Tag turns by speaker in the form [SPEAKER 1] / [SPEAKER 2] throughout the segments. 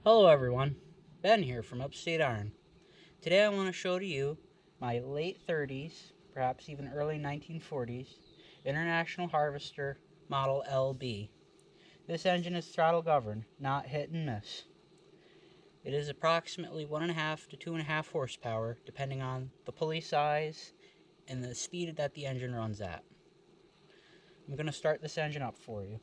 [SPEAKER 1] Hello everyone, Ben here from Upstate Iron. Today I want to show to you my late 30s, perhaps even early 1940s, International Harvester Model LB. This engine is throttle governed, not hit and miss. It is approximately 1.5 to 2.5 horsepower, depending on the pulley size and the speed that the engine runs at. I'm going to start this engine up for you.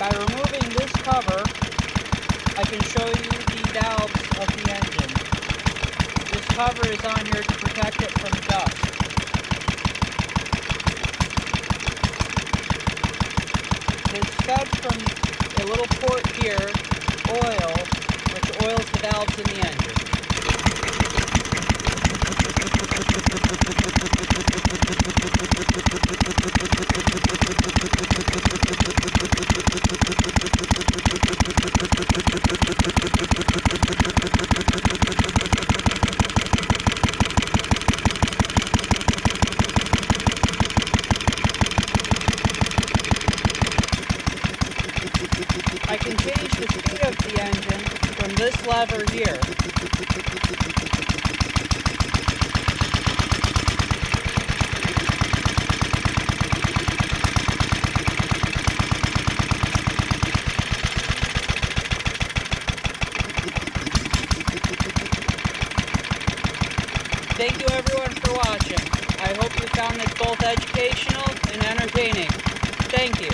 [SPEAKER 1] By removing this cover, I can show you the valves of the engine. This cover is on here to protect it from dust. It is fed from a little port here, oil, which oils the valves in the engine. I can change the speed of the engine from this lever here. Thank you everyone for watching. I hope you found this both educational and entertaining. Thank you.